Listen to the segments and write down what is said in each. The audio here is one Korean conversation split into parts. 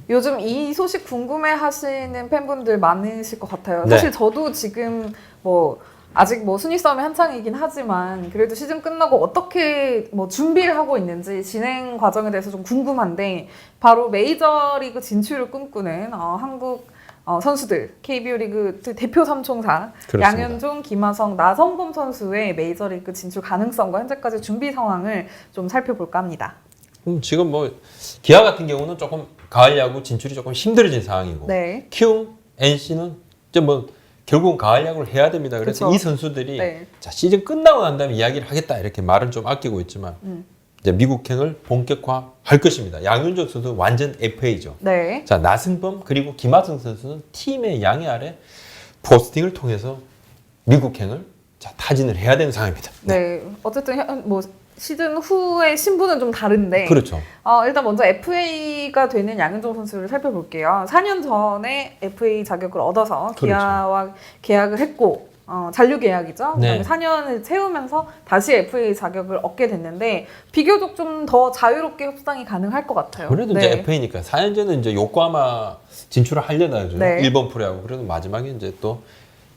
요즘 이 소식 궁금해하시는 팬분들 많으실 것 같아요. 네. 사실 저도 지금 뭐 아직 뭐 순위 싸움이 한창이긴 하지만 그래도 시즌 끝나고 어떻게 뭐 준비를 하고 있는지 진행 과정에 대해서 좀 궁금한데 바로 메이저리그 진출을 꿈꾸는 한국 선수들 KBO 리그 대표 삼총사 그렇습니다. 양현종, 김하성, 나성범 선수의 메이저리그 진출 가능성과 현재까지 준비 상황을 좀 살펴볼까 합니다. 지금 뭐 기아 같은 경우는 조금 가을 야구 진출이 조금 힘들어진 상황이고 네. 키움, NC는 이제 뭐 결국은 가을 야구를 해야 됩니다. 그래서 그쵸. 이 선수들이 네. 자, 시즌 끝나고 난 다음에 이야기를 하겠다 이렇게 말은 좀 아끼고 있지만 이제 미국행을 본격화할 것입니다. 양윤종 선수 완전 FA죠. 네. 자, 나승범 그리고 김하성 선수는 팀의 양해 아래 포스팅을 통해서 미국행을 자, 타진을 해야 되는 상황입니다. 네. 어쨌든 뭐 시즌 후의 신분은 좀 다른데 그렇죠. 일단 먼저 FA가 되는 양현종 선수를 살펴볼게요. 4년 전에 FA 자격을 얻어서 그렇죠. 기아와 계약을 했고 잔류 계약이죠. 네. 그다음에 4년을 채우면서 다시 FA 자격을 얻게 됐는데 비교적 좀 더 자유롭게 협상이 가능할 것 같아요. 그래도 네. 이제 FA니까 4년 전에 이제 요코하마 진출을 하려다 하죠. 네. 일본 프로야구. 그래도 마지막에 이제 또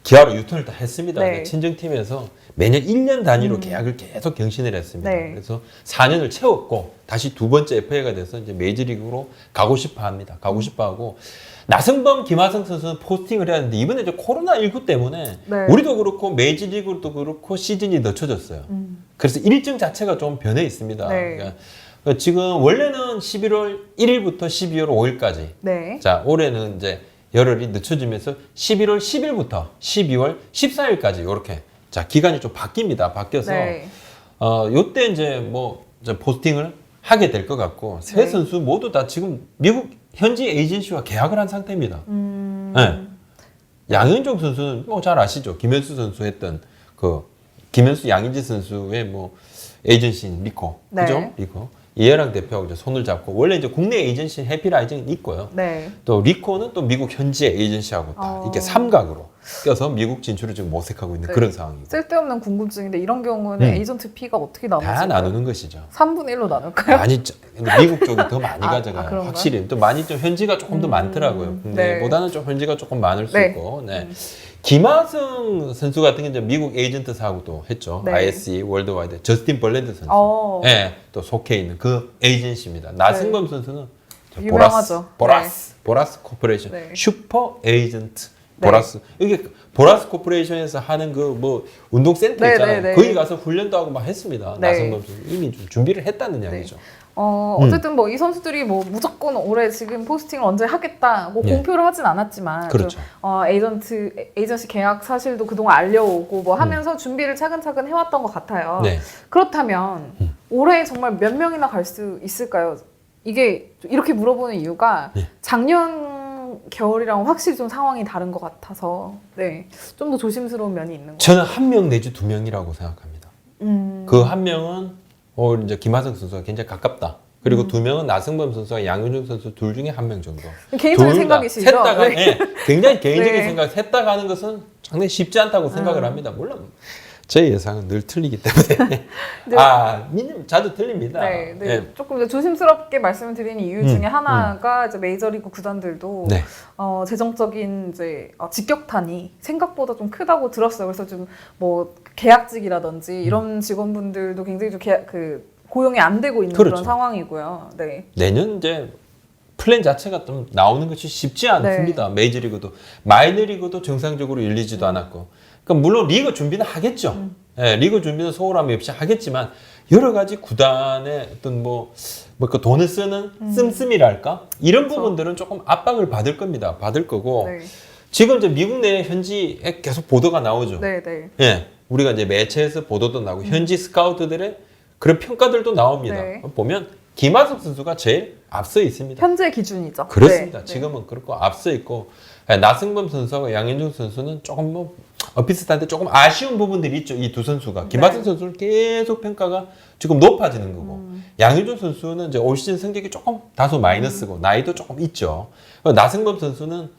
기아로 유턴을 다 했습니다. 네. 친정팀에서 매년 1년 단위로 계약을 계속 경신을 했습니다. 네. 그래서 4년을 채웠고 다시 두 번째 FA가 돼서 이제 메이저리그로 가고 싶어 합니다. 가고 싶어 하고 나승범, 김하성 선수는 포스팅을 해야 하는데 이번에 이제 코로나19 때문에 네. 우리도 그렇고 메이저리그도 그렇고 시즌이 늦춰졌어요. 그래서 일정 자체가 좀 변해 있습니다. 네. 그러니까 지금 원래는 11월 1일부터 12월 5일까지. 네. 자, 올해는 이제 열흘이 늦춰지면서 11월 10일부터 12월 14일까지 이렇게 자, 기간이 좀 바뀝니다. 바뀌어서 네. 요때 이제 뭐 이제 포스팅을 하게 될 것 같고 세 네. 선수 모두 다 지금 미국 현지 에이전시와 계약을 한 상태입니다. 네. 양현종 선수는 뭐 잘 아시죠? 김현수 선수 했던 그 김현수 양인지 선수의 뭐 에이전시인 리코, 네. 그죠? 리코 이해랑 대표하고 이제 손을 잡고 원래 이제 국내 에이전시 해피라이징은 있고요. 네. 또 리코는 또 미국 현지의 에이전시하고 다 이렇게 삼각으로 껴서 미국 진출을 지금 모색하고 있는 네. 그런 상황입니다. 쓸데없는 궁금증인데 이런 경우는 에이전트 피가 어떻게 나누지? 다 나누는 것이죠. 3분의 1로 나눌까요? 많이 근데 미국 쪽이 더 많이 가져가요. 그런가요? 확실히 또 많이 좀 현지가 조금 더 많더라고요. 국내보다는 좀 현지가 조금 많을 수 네. 있고. 네. 김하성 선수 같은 게 이제 미국 에이전트 사고도 했죠. 네. ISE 월드와이드 저스틴 벌랜드 선수. 어. 네, 또 속해 있는 그 에이전시입니다. 나승범 선수는 저 유명하죠. 보라스 코퍼레이션 네. 슈퍼 에이전트 네. 보라스 이게 보라스 코퍼레이션에서 하는 그 뭐 운동센터 네, 있잖아요. 네, 네. 거기 가서 훈련도 하고 막 했습니다. 네. 나승범 선수 이미 좀 준비를 했다는 이야기죠. 어쨌든 뭐 이 선수들이 뭐 무조건 올해 지금 포스팅을 언제 하겠다 뭐 예. 공표를 하진 않았지만 그렇죠. 에이전시 계약 사실도 그동안 알려오고 뭐 하면서 준비를 차근차근 해왔던 것 같아요. 네. 그렇다면 올해 정말 몇 명이나 갈 수 있을까요? 이게 이렇게 물어보는 이유가 예. 작년 겨울이랑 확실히 좀 상황이 다른 것 같아서 좀 더 조심스러운 면이 있는 것 저는 한 명 내지 두 명이라고 생각합니다. 같아요. 그 한 명은 이제 김하성 선수가 굉장히 가깝다. 그리고 두 명은 나승범 선수와 양윤종 선수 둘 중에 한 명 정도. 개인적인 생각이시죠? 셋 다 가, 네. 네, 굉장히 개인적인 네. 생각. 셋 다 가는 것은 상당히 쉽지 않다고 생각을 합니다. 물론 제 예상은 늘 틀리기 때문에 자주 틀립니다. 네, 네. 네. 조금 이제 조심스럽게 말씀을 드리는 이유 중에 하나가 이제 메이저리그 구단들도 네. 재정적인 이제 직격탄이 생각보다 좀 크다고 들었어요. 그래서 좀 뭐 계약직이라든지 이런 직원분들도 굉장히 좀 고용이 안 되고 있는 그렇죠. 그런 상황이고요. 네. 내년 이제 플랜 자체가 좀 나오는 것이 쉽지 않습니다. 메이저리그도 마이너리그도 정상적으로 열리지도 않았고, 그러니까 물론 리그 준비는 하겠죠. 예, 리그 준비는 소홀함이 없이 하겠지만 여러 가지 구단의 어떤 그 돈을 쓰는 씀씀이랄까 이런 그렇죠. 부분들은 조금 압박을 받을 겁니다. 받을 거고 네. 지금 이제 미국 내 현지에 계속 보도가 나오죠. 네, 네. 예, 우리가 이제 매체에서 보도도 나오고 현지 스카우트들의 그런 평가들도 나옵니다. 네. 보면 김하성 선수가 제일 앞서 있습니다. 현재 기준이죠. 그렇습니다. 네. 지금은 그렇고 앞서 있고 나승범 선수하고 양현종 선수는 조금 비슷한데 조금 아쉬운 부분들이 있죠. 이 두 선수가 김하성 선수는 계속 평가가 지금 높아지는 거고 양현종 선수는 이제 올 시즌 성적이 조금 다소 마이너스고 나이도 조금 있죠. 나승범 선수는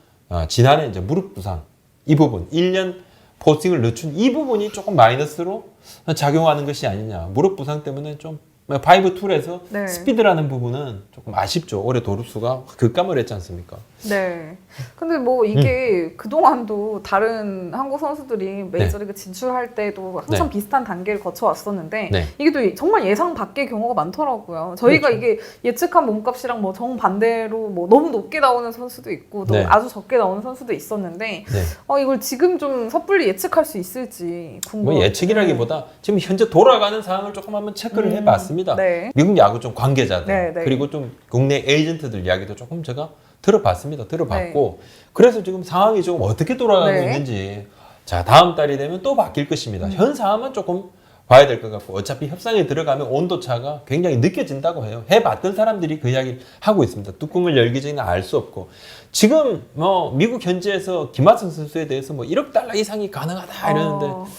지난해 이제 무릎 부상 이 부분 1년 포스팅을 늦춘 이 부분이 조금 마이너스로 작용하는 것이 아니냐. 무릎 부상 때문에 좀 5툴에서 네. 스피드라는 부분은 조금 아쉽죠. 올해 도루수가 급감을 했지 않습니까? 네. 근데 뭐 이게 그동안도 다른 한국 선수들이 메이저리그 진출할 때도 항상 네. 비슷한 단계를 거쳐왔었는데 네. 이게 또 정말 예상 밖의 경우가 많더라고요. 저희가 그렇죠. 이게 예측한 몸값이랑 뭐 정반대로 뭐 너무 높게 나오는 선수도 있고 또 네. 아주 적게 나오는 선수도 있었는데 네. 이걸 지금 좀 섣불리 예측할 수 있을지 뭐 궁금해요. 예측이라기보다 지금 현재 돌아가는 상황을 조금 한번 체크를 해봤습니다. 네. 미국 야구 좀 관계자들 네, 네. 그리고 좀 국내 에이전트들 이야기도 조금 제가 들어봤습니다. 들어봤고 그래서 지금 상황이 조금 어떻게 돌아가고 네. 있는지 자 다음 달이 되면 또 바뀔 것입니다. 현 상황만 조금 봐야 될 것 같고 어차피 협상에 들어가면 온도차가 굉장히 느껴진다고 해요. 해봤던 사람들이 그 이야기를 하고 있습니다. 뚜껑을 열기 전에 알 수 없고 지금 뭐 미국 현지에서 김하성 선수에 대해서 뭐 1억 달러 이상이 가능하다 이러는데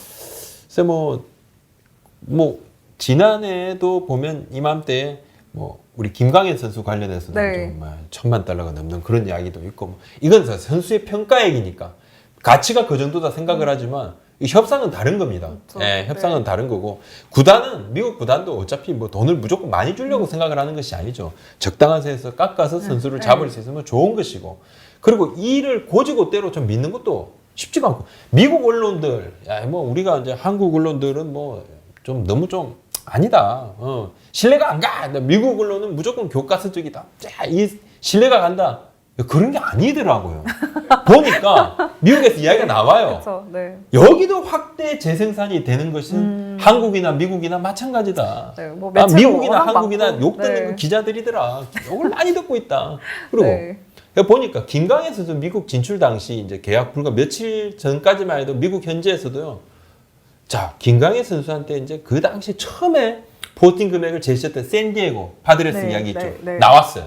그래서 뭐 지난해에도 보면 이맘때 뭐 우리 김광현 선수 관련해서는 네. 정말 1,000만 달러가 넘는 그런 이야기도 있고 뭐 이건 선수의 평가액이니까 가치가 그 정도다 생각을 하지만 이 협상은 다른 겁니다. 그렇죠. 예, 협상은 다른 거고 구단은 미국 구단도 어차피 뭐 돈을 무조건 많이 주려고 생각을 하는 것이 아니죠. 적당한 선에서 깎아서 선수를 잡을 수 있으면 좋은 것이고 그리고 이를 고지고대로 좀 믿는 것도 쉽지가 않고 미국 언론들 뭐 우리가 이제 한국 언론들은 뭐 좀 너무 좀 아니다. 신뢰가 안 가. 미국 언론은 무조건 교과서적이다. 자, 이 신뢰가 간다. 그런 게 아니더라고요. 보니까 미국에서 이야기가 나와요. 그렇죠. 네. 여기도 확대 재생산이 되는 것은 한국이나 미국이나 마찬가지다. 네, 뭐 매체도 미국이나 워낙 한국이나 많고. 욕 듣는 네. 거 기자들이더라. 욕을 많이 듣고 있다. 그리고 네. 보니까 김광현 선수 미국 진출 당시 이제 계약 불과 며칠 전까지만 해도 미국 현지에서도요. 자, 김광현 선수한테 이제 그 당시 처음에 포스팅 금액을 제시했던 샌디에고 파드레스 네, 이야기 있죠. 네. 나왔어요.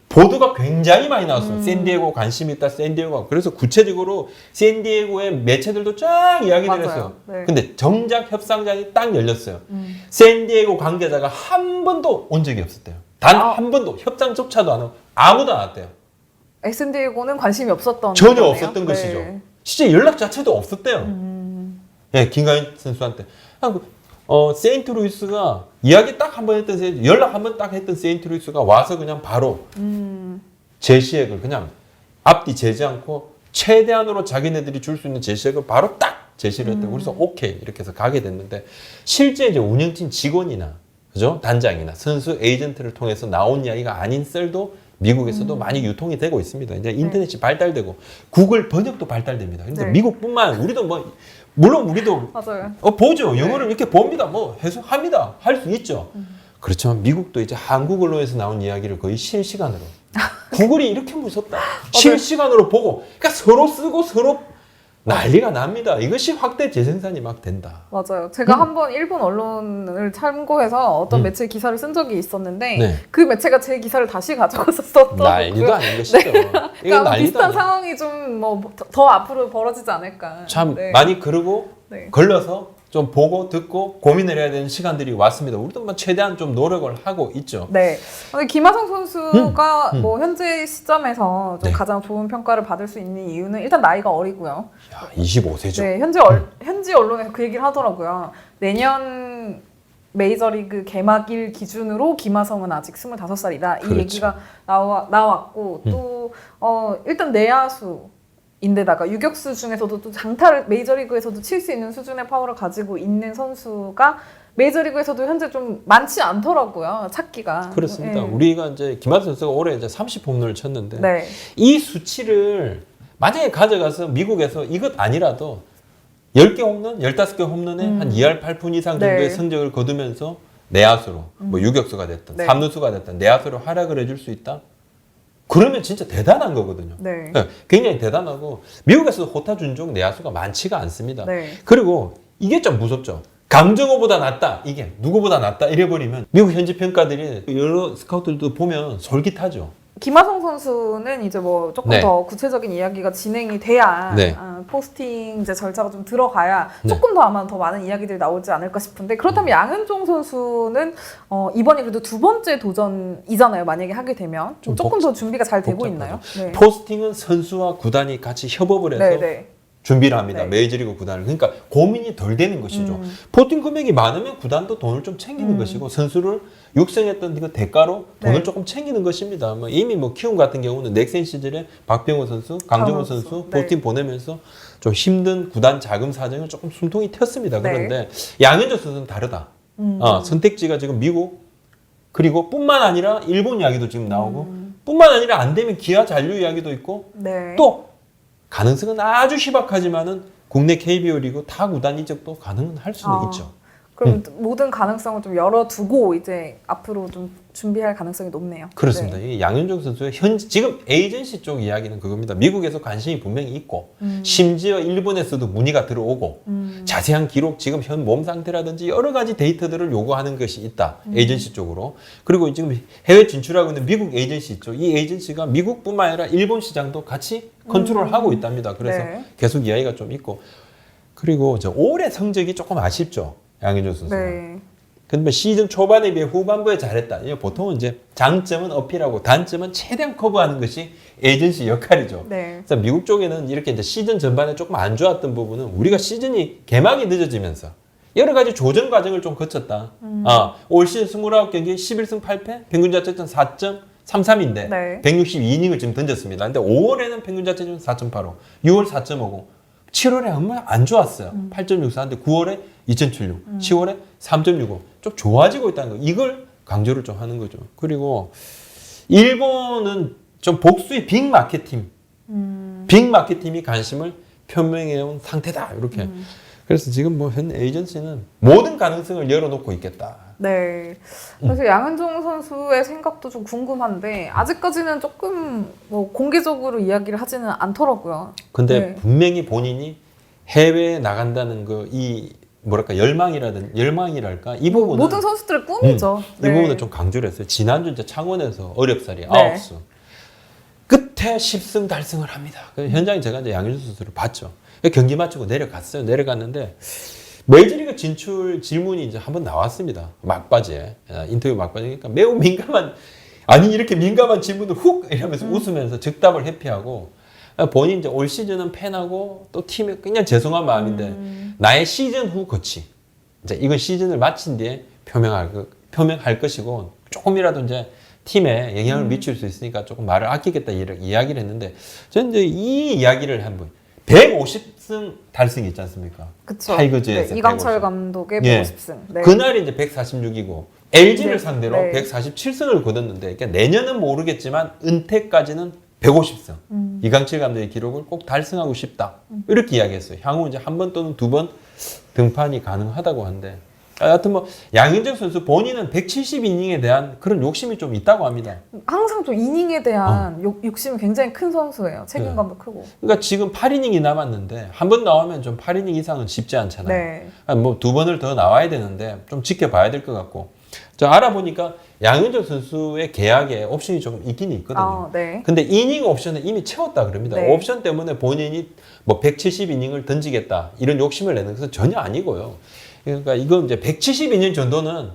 보도가 굉장히 많이 나왔어요. 샌디에고 관심 있다, 샌디에고. 그래서 구체적으로 샌디에고의 매체들도 쫙 이야기를 맞아요. 했어요. 네. 근데 정작 협상장이 딱 열렸어요. 샌디에고 관계자가 한 번도 온 적이 없었대요. 단 한 번도 협상조차도 안 하고 아무도 안 왔대요. 샌디에고는 관심이 없었던 전혀 거네요. 없었던 네. 것이죠. 진짜 연락 자체도 없었대요. 예, 김광현 선수한테. 세인트루이스가 이야기 딱 한 번 했던 연락 한 번 딱 했던 세인트루이스가 와서 그냥 바로 제시액을 그냥 앞뒤 재지 않고 최대한으로 자기네들이 줄 수 있는 제시액을 바로 딱 제시를 했대요. 그래서 오케이 이렇게 해서 가게 됐는데 실제 이제 운영진 직원이나 그죠 단장이나 선수 에이전트를 통해서 나온 이야기가 아닌 썰도 미국에서도 많이 유통이 되고 있습니다. 이제 인터넷이 발달되고 구글 번역도 발달됩니다. 근데 네. 미국뿐만 우리도 뭐 물론 우리도 맞아요. 보죠. 영어를 이렇게 봅니다. 뭐 해석합니다. 할 수 있죠. 그렇지만 미국도 이제 한국 언론에서 나온 이야기를 거의 실시간으로 구글이 이렇게 무섭다. 실시간으로 보고 그러니까 서로 쓰고 서로 난리가 납니다. 이것이 확대 재생산이 막 된다. 맞아요. 제가 한번 일본 언론을 참고해서 어떤 매체 기사를 쓴 적이 있었는데 네. 그 매체가 제 기사를 다시 가져가서 썼더라고요. 난리도 아닌 것이죠. 이건 그러니까 난리도 비슷한 아니에요. 상황이 좀 뭐 더 앞으로 벌어지지 않을까. 참 네. 많이 그러고 네. 걸러서 좀 보고 듣고 고민을 해야 되는 시간들이 왔습니다. 우리도 뭐 최대한 좀 노력을 하고 있죠. 네. 근데 김하성 선수가 뭐 현재 시점에서 좀 네. 가장 좋은 평가를 받을 수 있는 이유는 일단 나이가 어리고요. 야, 25세죠. 네, 현지 언론에서 그 얘기를 하더라고요. 내년 메이저리그 개막일 기준으로 김하성은 아직 25살이다. 이 그렇죠. 얘기가 나왔고 또 일단 내야수인데다가 유격수 중에서도 또 장타를 메이저리그에서도 칠 수 있는 수준의 파워를 가지고 있는 선수가 메이저리그에서도 현재 좀 많지 않더라고요. 찾기가. 그렇습니다. 네. 우리가 이제 김하성 선수가 올해 이제 30홈런을 쳤는데 네. 이 수치를 만약에 가져가서 미국에서 이것 아니라도 10개 홈런, 15개 홈런에 한 2할 8푼 이상 정도의 네. 성적을 거두면서 내야수로 뭐 유격수가 됐든 네. 3루수가 됐든 내야수로 활약을 해줄 수 있다? 그러면 진짜 대단한 거거든요. 네. 네, 굉장히 대단하고 미국에서도 호타 준종 내야수가 많지가 않습니다. 네. 그리고 이게 좀 무섭죠. 강정호보다 낫다. 이게 누구보다 낫다 이래버리면 미국 현지 평가들이 여러 스카우트들도 보면 솔깃하죠. 김하성 선수는 이제 뭐 조금 네. 더 구체적인 이야기가 진행이 돼야 네. 포스팅 이제 절차가 좀 들어가야 네. 조금 더 아마 더 많은 이야기들이 나오지 않을까 싶은데 그렇다면 양현종 선수는 이번이 그래도 두 번째 도전이잖아요. 만약에 하게 되면 좀 조금 더 준비가 잘 되고 복잡하죠. 있나요? 네. 포스팅은 선수와 구단이 같이 협업을 해서 네, 네. 준비를 합니다. 네. 메이저리그 구단을. 그러니까 고민이 덜 되는 것이죠. 포팅 금액이 많으면 구단도 돈을 좀 챙기는 것이고 선수를 육성했던 그 대가로 돈을 네. 조금 챙기는 것입니다. 뭐 이미 뭐 키움 같은 경우는 넥센 시절에 박병호 선수, 강정호 선수 네. 포팅 보내면서 좀 힘든 구단 자금 사정을 조금 숨통이 텄습니다. 네. 그런데 양현종 선수는 다르다. 선택지가 지금 미국 그리고 뿐만 아니라 일본 이야기도 지금 나오고 뿐만 아니라 안 되면 기아 잔류 이야기도 있고 네. 또 가능성은 아주 희박하지만은 국내 KBO 리그 타 구단 이적도 가능은 할 수는 있죠. 그럼 모든 가능성을 좀 열어두고 이제 앞으로 좀 준비할 가능성이 높네요. 그렇습니다. 네. 이 양현종 선수의 지금 에이전시 쪽 이야기는 그겁니다. 미국에서 관심이 분명히 있고 심지어 일본에서도 문의가 들어오고 자세한 기록, 지금 현 몸 상태라든지 여러 가지 데이터들을 요구하는 것이 있다. 에이전시 쪽으로. 그리고 지금 해외 진출하고 있는 미국 에이전시 쪽, 이 에이전시가 미국뿐만 아니라 일본 시장도 같이 컨트롤하고 있답니다. 그래서 네. 계속 이야기가 좀 있고. 그리고 올해 성적이 조금 아쉽죠. 양현종 선수가. 네. 근데 시즌 초반에 비해 후반부에 잘했다. 보통은 이제 장점은 어필하고 단점은 최대한 커버하는 것이 에이전시 역할이죠. 네. 그래서 미국 쪽에는 이렇게 이제 시즌 전반에 조금 안 좋았던 부분은 우리가 시즌이 개막이 늦어지면서 여러 가지 조정 과정을 좀 거쳤다. 올 시즌 29경기 11승 8패, 평균 자책점 4.33인데 네. 162이닝을 지금 던졌습니다. 근데 5월에는 평균 자책점 4.85, 6월 4.50, 7월에 정말 안 좋았어요. 8.64인데 9월에 2.76, 10월에 3.65. 좀 좋아지고 있다는 거. 이걸 강조를 좀 하는 거죠. 그리고 일본은 좀 복수의 빅마켓팀, 빅마켓팀이 관심을 표명해온 상태다. 이렇게. 그래서 지금 뭐 현 에이전시는 모든 가능성을 열어놓고 있겠다. 네. 그래서 양현종 선수의 생각도 좀 궁금한데 아직까지는 조금 뭐 공개적으로 이야기를 하지는 않더라고요. 근데 네. 분명히 본인이 해외에 나간다는 이 뭐랄까 열망이랄까 이 부분은 모든 선수들의 꿈이죠. 이 부분은 좀 강조를 했어요. 지난주 이제 창원에서 어렵사리 네. 9수 끝에 10승 달성을 합니다. 그 현장에 제가 이제 양현종 선수를 봤죠. 경기 마치고 내려갔어요. 내려갔는데 메이저리그 진출 질문이 이제 한번 나왔습니다. 막바지에 인터뷰 막바지니까 매우 민감한 아니 이렇게 민감한 질문을 훅 이러면서 웃으면서 즉답을 회피하고 본인 이제 올 시즌은 팬하고 또 팀에 그냥 죄송한 마음인데 나의 시즌 후 거치 이제 이건 시즌을 마친 뒤에 표명할 것이고 조금이라도 이제 팀에 영향을 미칠 수 있으니까 조금 말을 아끼겠다 이야기를 했는데 저는 이제 이 이야기를 한번 150승 달성이 있지 않습니까? 그쵸. 타이거즈에서 네, 이강철 150승. 감독의 예. 150승. 네. 그날이 이제 146이고 LG를 네. 상대로 네. 147승을 거뒀는데 그러니까 내년은 모르겠지만 은퇴까지는 150승. 이강철 감독의 기록을 꼭 달성하고 싶다. 이렇게 이야기했어요. 향후 이제 한 번 또는 두 번 등판이 가능하다고 하는데 하여튼 뭐 양현종 선수 본인은 170이닝에 대한 그런 욕심이 좀 있다고 합니다. 항상 좀 이닝에 대한 욕심이 굉장히 큰 선수예요. 책임감도 크고. 그러니까 지금 8이닝이 남았는데 한 번 나오면 좀 8이닝 이상은 쉽지 않잖아요. 네. 뭐 두 번을 더 나와야 되는데 좀 지켜봐야 될 것 같고. 저 알아보니까 양현종 선수의 계약에 옵션이 조금 있긴 있거든요. 네. 근데 이닝 옵션을 이미 채웠다 그럽니다. 네. 옵션 때문에 본인이 뭐 170이닝을 던지겠다 이런 욕심을 내는 것은 전혀 아니고요. 그러니까 이건 이제 170이닝 정도는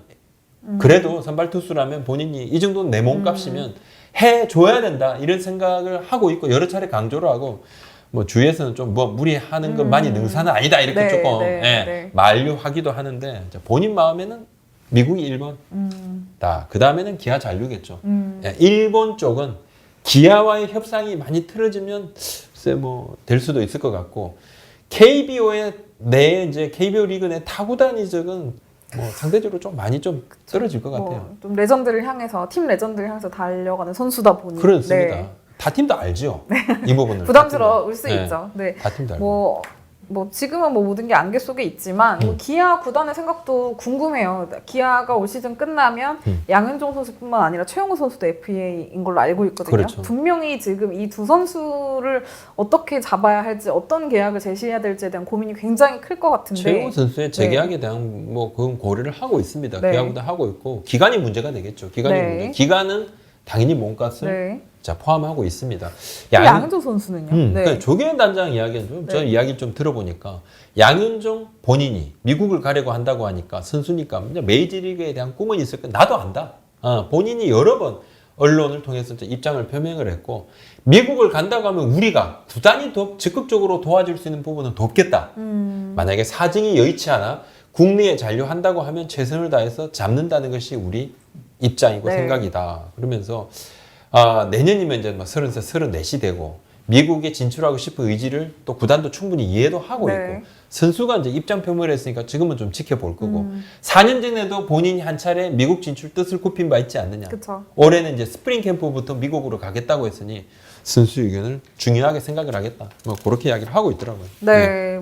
그래도 선발 투수라면 본인이 이 정도는 내 몸값이면 해줘야 된다 이런 생각을 하고 있고 여러 차례 강조를 하고 뭐 주위에서는 좀 뭐 무리하는 것만이 능사는 아니다 이렇게 네, 조금 네, 예, 네. 만류하기도 하는데 본인 마음에는 미국이 1번 그 다음에는 기아 잔류겠죠. 예, 일본 쪽은 기아와의 협상이 많이 틀어지면 글쎄 뭐 될 수도 있을 것 같고 KBO의 이제 KBO 리그 내 타구단 이적은 뭐 상대적으로 좀 많이 좀 떨어질 것 같아요. 좀 레전드를 향해서 팀 레전드를 향해서 달려가는 선수다 보니 그렇습니다. 네. 다 팀도 알죠. 이 부분을. 부담스러울 수 네. 있죠. 네. 다 팀도 알고. 뭐 지금은 뭐 모든 게 안개 속에 있지만 뭐 기아 구단의 생각도 궁금해요. 기아가 올 시즌 끝나면 양현종 선수뿐만 아니라 최용우 선수도 FA인 걸로 알고 있거든요. 그렇죠. 분명히 지금 이 두 선수를 어떻게 잡아야 할지 어떤 계약을 제시해야 될지에 대한 고민이 굉장히 클 것 같은데 최용우 선수의 재계약에 대한 뭐 그건 고려를 하고 있습니다. 네. 계약도 하고 있고 기간이 문제가 되겠죠. 기간이 네. 문제. 기간은 당연히 몸값을 네. 자 포함하고 있습니다. 양현종 선수는요? 네. 그러니까 조계현 단장 이야기는 좀 저는 이야기를 좀 들어보니까 양현종 본인이 미국을 가려고 한다고 하니까 선수니까 메이저리그에 대한 꿈은 있을 거 나도 안다. 본인이 여러 번 언론을 통해서 이제 입장을 표명을 했고 미국을 간다고 하면 우리가 구단이 더 적극적으로 도와줄 수 있는 부분은 돕겠다. 만약에 사정이 여의치 않아 국내에 잔류한다고 하면 최선을 다해서 잡는다는 것이 우리 입장이고 네. 생각이다. 그러면서 내년이면 이제 막 33, 34이 되고 미국에 진출하고 싶은 의지를 또 구단도 충분히 이해도 하고 네. 있고 선수가 이제 입장 표명을 했으니까 지금은 좀 지켜볼 거고 4년 전에도 본인이 한 차례 미국 진출 뜻을 굽힌 바 있지 않느냐. 그쵸. 올해는 이제 스프링 캠프부터 미국으로 가겠다고 했으니 선수 의견을 중요하게 생각을 하겠다. 뭐 그렇게 이야기를 하고 있더라고요. 네,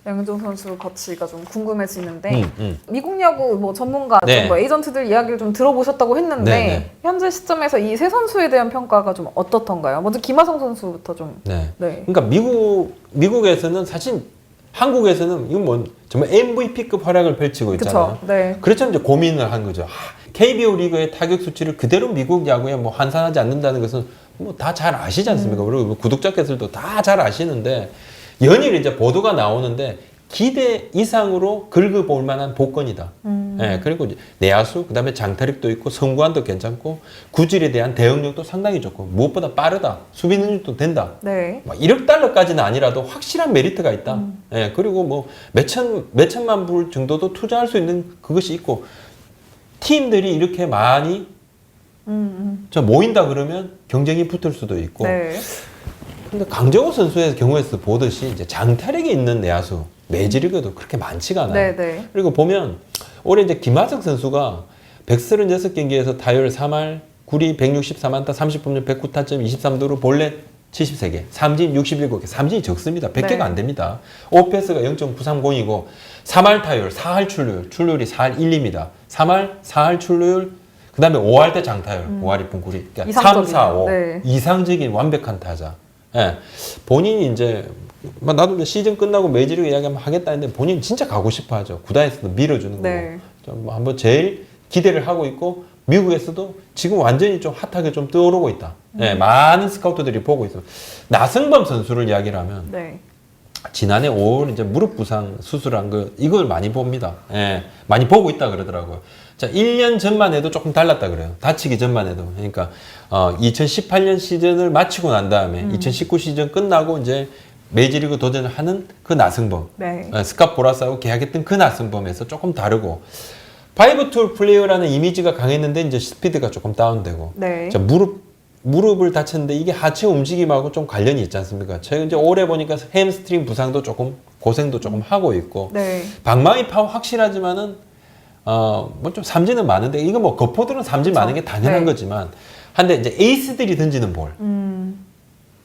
양현종 선수 거치가 좀 궁금해지는데 미국 야구 뭐 전문가, 네. 뭐 에이전트들 이야기를 좀 들어보셨다고 했는데 네, 네. 현재 시점에서 이 세 선수에 대한 평가가 좀 어떻던가요? 먼저 김하성 선수부터 좀. 네. 네. 그러니까 미국에서는 사실 한국에서는 이건 뭐 정말 MVP급 활약을 펼치고 있잖아요. 그쵸. 네. 그래서 이제 고민을 한 거죠. KBO 리그의 타격 수치를 그대로 미국 야구에 뭐 환산하지 않는다는 것은 뭐 다 잘 아시지 않습니까? 그리고 구독자께서도 다 잘 아시는데 연일 이제 보도가 나오는데 기대 이상으로 긁어볼 만한 복권이다. 예, 그리고 이제 내야수, 그다음에 장타력도 있고 성구안도 괜찮고 구질에 대한 대응력도 상당히 좋고 무엇보다 빠르다. 수비 능력도 된다. 네. 막 1억 달러까지는 아니라도 확실한 메리트가 있다. 예, 그리고 뭐 몇천만 불 정도도 투자할 수 있는 그것이 있고 팀들이 이렇게 많이 저 모인다 그러면 경쟁이 붙을 수도 있고. 네. 근데 강정호 선수의 경우에서 보듯이 이제 장타력이 있는 내야수 메이저리그도 그렇게 많지가 않아요. 네, 네. 그리고 보면 올해 이제 김하석 선수가 136경기에서 타율 3할 9리 164만타 30홈런 109타점 23도루 볼넷 73개, 삼진 67개, 삼진이 적습니다. 100개가 네. 안 됩니다. 오패스가 0.930이고 3할 타율, 4할 출루율이 4할 1리입니다. 3할, 4할 출루율, 그 다음에 5할 때 장타율, 5할 2푼 9리. 그러니까 3, 4, 5. 네. 이상적인 완벽한 타자. 예. 본인이 이제, 나도 이제 시즌 끝나고 메이저리그 이야기 한번 하겠다 했는데 본인이 진짜 가고 싶어 하죠. 구단에서도 밀어주는 네. 거고. 좀 한번 제일 기대를 하고 있고, 미국에서도 지금 완전히 좀 핫하게 좀 떠오르고 있다. 예, 많은 스카우터들이 보고 있어. 나승범 선수를 이야기를 하면, 네. 지난해 5월 이제 무릎 부상 수술한 거 이걸 많이 봅니다. 예, 많이 보고 있다 그러더라고요. 자, 1년 전만 해도 조금 달랐다 그래요. 다치기 전만 해도. 그러니까 2018년 시즌을 마치고 난 다음에 2019 시즌 끝나고 이제 메이저리그 도전을 하는 그 나승범, 네. 스캇 보라스하고 계약했던 그 나승범에서 조금 다르고 파이브 툴 플레이어라는 이미지가 강했는데 이제 스피드가 조금 다운되고 네. 자, 무릎을 다쳤는데 이게 하체 움직임하고 좀 관련이 있지 않습니까? 제가 이제 올해 보니까 햄스트링 부상도 조금 고생도 조금 하고 있고 네. 방망이 파워 확실하지만은 뭐 좀 삼진은 많은데 이거 뭐 거포들은 삼진 그쵸. 많은 게 당연한 네. 거지만 한데 이제 에이스들이 던지는 볼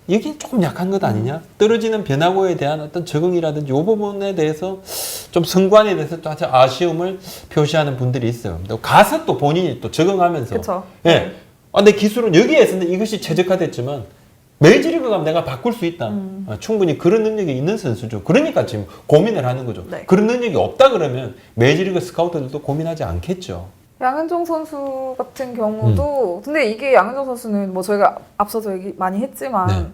이게 조금 약한 것 아니냐? 떨어지는 변화구에 대한 어떤 적응이라든지 이 부분에 대해서 좀 성관에 대해서 또 아주 아쉬움을 표시하는 분들이 있어요. 또 가서 또 본인이 또 적응하면서 그쵸. 예. 내 기술은 여기에서는 이것이 최적화됐지만 메이저리그 가면 내가 바꿀 수 있다. 충분히 그런 능력이 있는 선수죠. 그러니까 지금 고민을 하는 거죠. 네. 그런 능력이 없다 그러면 메이저리그 스카우터들도 고민하지 않겠죠. 양현종 선수 같은 경우도 근데 이게 양현종 선수는 뭐 저희가 앞서서 얘기 많이 했지만 네.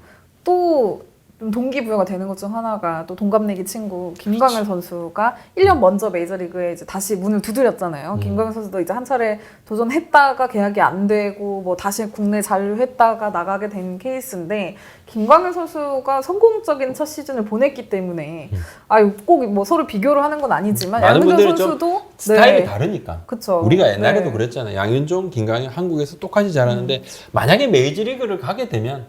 또 좀 동기부여가 되는 것 중 하나가 또 동갑내기 친구 김광현 선수가 1년 먼저 메이저리그에 이제 다시 문을 두드렸잖아요. 김광현 선수도 이제 한 차례 도전했다가 계약이 안 되고 뭐 다시 국내 잔류했다가 나가게 된 케이스인데 김광현 선수가 성공적인 첫 시즌을 보냈기 때문에 꼭 뭐 서로 비교를 하는 건 아니지만 많은 양현종 분들이 좀 선수도 스타일이 네. 다르니까. 그쵸. 우리가 옛날에도 네. 그랬잖아요. 양현종, 김강현 한국에서 똑같이 잘하는데 만약에 메이저리그를 가게 되면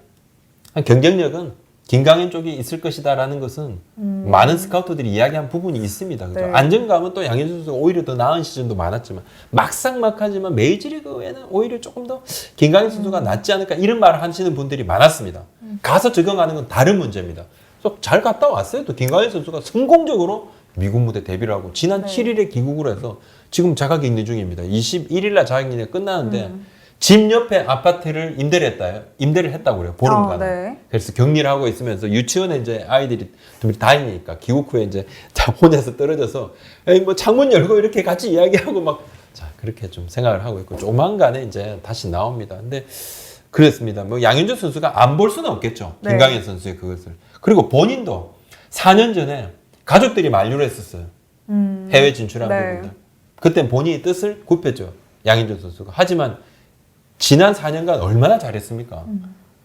경쟁력은 김강현 쪽이 있을 것이다라는 것은 많은 스카우터들이 이야기한 부분이 있습니다. 그죠? 네. 안정감은 또 양현종 선수가 오히려 더 나은 시즌도 많았지만 막상막하지만 메이저리그에는 오히려 조금 더 김강현 선수가 낫지 않을까 이런 말을 하시는 분들이 많았습니다. 가서 적응하는 건 다른 문제입니다. 그래서 잘 갔다 왔어요. 또 김강현 선수가 성공적으로 미국 무대 데뷔를 하고 지난 네. 7일에 귀국을 해서 지금 자가격리 중입니다. 21일날 자가격리가 끝나는데 집 옆에 아파트를 임대를 했다고 그래요. 보름간. 네. 그래서 격리를 하고 있으면서 유치원에 이제 아이들이 다니니까 귀국 후에 이제 혼자서 떨어져서 에이 뭐 창문 열고 이렇게 같이 이야기하고 막 자 그렇게 좀 생각을 하고 있고 조만간에 이제 다시 나옵니다. 근데 그랬습니다. 뭐 양현종 선수가 안 볼 수는 없겠죠. 네. 김강현 선수의 그것을. 그리고 본인도 4년 전에 가족들이 만류를 했었어요. 해외 진출한 네. 부분들. 그때 본인이 뜻을 굽혔죠. 양현종 선수가. 하지만 지난 4년간 얼마나 잘했습니까?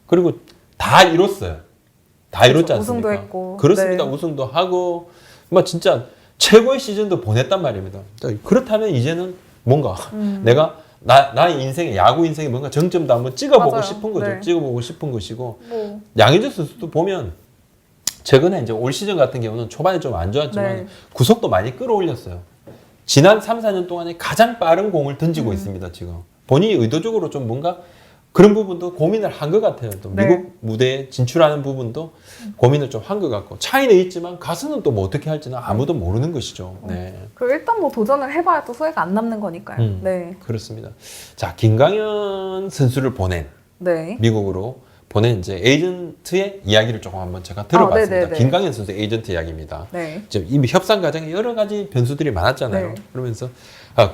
그리고 다 이뤘어요. 다 이뤘지 그렇죠. 않습니까? 우승도 했고. 그렇습니다. 네. 우승도 하고 뭐 진짜 최고의 시즌도 보냈단 말입니다. 그렇다면 이제는 뭔가 내가 나의 인생에 야구 인생에 뭔가 정점도 한번 찍어보고 맞아요. 싶은 거죠. 네. 찍어보고 싶은 것이고 뭐 양현종 선수도 보면 최근에 이제 올 시즌 같은 경우는 초반에 좀 안 좋았지만 네. 구속도 많이 끌어올렸어요. 지난 3, 4년 동안에 가장 빠른 공을 던지고 있습니다. 지금 본인이 의도적으로 좀 뭔가 그런 부분도 고민을 한 것 같아요. 또 네. 미국 무대에 진출하는 부분도 고민을 좀 한 것 같고 차이는 있지만 가수는 또 뭐 어떻게 할지는 아무도 모르는 것이죠. 네. 그리고 일단 뭐 도전을 해봐야 또 소외가 안 남는 거니까요. 네. 그렇습니다. 자, 김강현 선수를 보낸 네. 미국으로 보낸 이제 에이전트의 이야기를 조금 한번 제가 들어봤습니다. 네네네. 김강현 선수 에이전트 이야기입니다. 네. 지금 이미 협상 과정에 여러 가지 변수들이 많았잖아요. 네. 그러면서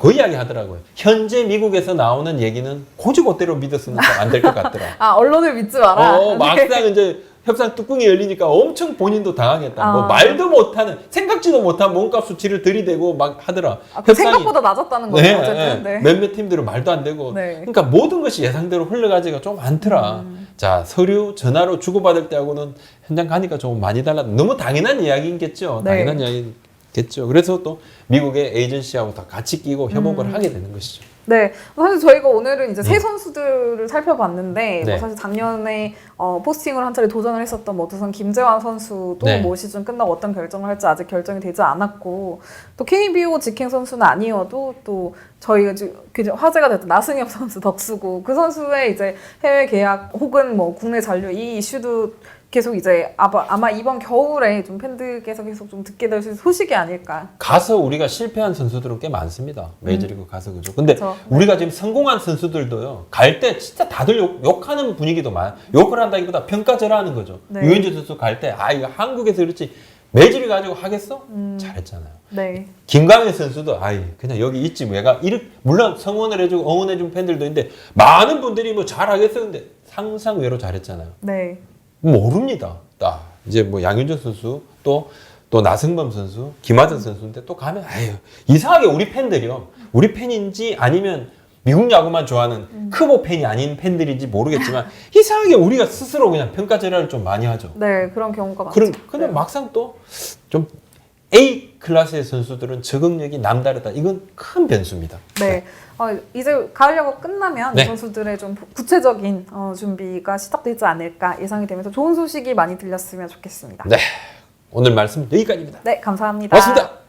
그 이야기 하더라고요. 현재 미국에서 나오는 얘기는 고지고대로 믿었으면 안 될 것 같더라. 아, 언론을 믿지 마라. 네. 막상 이제 협상 뚜껑이 열리니까 엄청 본인도 당하겠다. 뭐 아. 말도 못하는 생각지도 못한 몸값 수치를 들이대고 막 하더라. 그 생각보다 낮았다는 거죠. 네, 어쨌든. 네. 네. 몇몇 팀들은 말도 안 되고. 네. 그러니까 모든 것이 예상대로 흘러가지가 좀 않더라. 자, 서류 전화로 주고받을 때하고는 현장 가니까 좀 많이 달라. 너무 당연한 이야기겠죠. 네. 당연한 이야기겠죠. 그래서 또 미국의 에이전시하고 다 같이 끼고 협업을 하게 되는 것이죠. 네, 사실 저희가 오늘은 이제 새 선수들을 살펴봤는데, 네. 뭐 사실 작년에 포스팅을 한 차례 도전을 했었던 뭐 두산 김재환 선수도 네. 뭐 시즌 끝나고 어떤 결정을 할지 아직 결정이 되지 않았고, 또 KBO 직행 선수는 아니어도 또 저희가 지금 화제가 됐던 나승엽 선수 덕수고 그 선수의 이제 해외 계약 혹은 뭐 국내 잔류 이 이슈도 계속 이제 아마 이번 겨울에 좀 팬들께서 계속 좀 듣게 될 수 있는 소식이 아닐까. 가서 우리가 실패한 선수들은 꽤 많습니다. 메이저리그 가서 그죠. 근데 그쵸. 네. 우리가 지금 성공한 선수들도요. 갈 때 진짜 다들 욕하는 분위기도 많아. 욕을 한다기보다 평가절하하는 거죠. 네. 유현진 선수 갈 때 이거 한국에서 그렇지 메이저리그 가지고 하겠어? 잘했잖아요. 네. 김강현 선수도 그냥 여기 있지 뭐가 물론 성원을 해주고 응원해준 팬들도 있는데 많은 분들이 뭐 잘하겠어 근데 상상외로 잘했잖아요. 네. 모릅니다. 이제 뭐 양윤종 선수 또 나승범 선수, 김하전 선수인데 또 가면 이상하게 우리 팬들이요. 우리 팬인지 아니면 미국 야구만 좋아하는 크보 팬이 아닌 팬들인지 모르겠지만 이상하게 우리가 스스로 그냥 평가절하를 좀 많이 하죠. 네, 그런 경우가 많죠. 근데 네. 막상 또 좀 A 클래스의 선수들은 적응력이 남다르다. 이건 큰 변수입니다. 네. 이제 가을 야구 끝나면 네. 이 선수들의 좀 구체적인 준비가 시작되지 않을까 예상이 되면서 좋은 소식이 많이 들렸으면 좋겠습니다. 네. 오늘 말씀 여기까지입니다. 네, 감사합니다. 고맙습니다.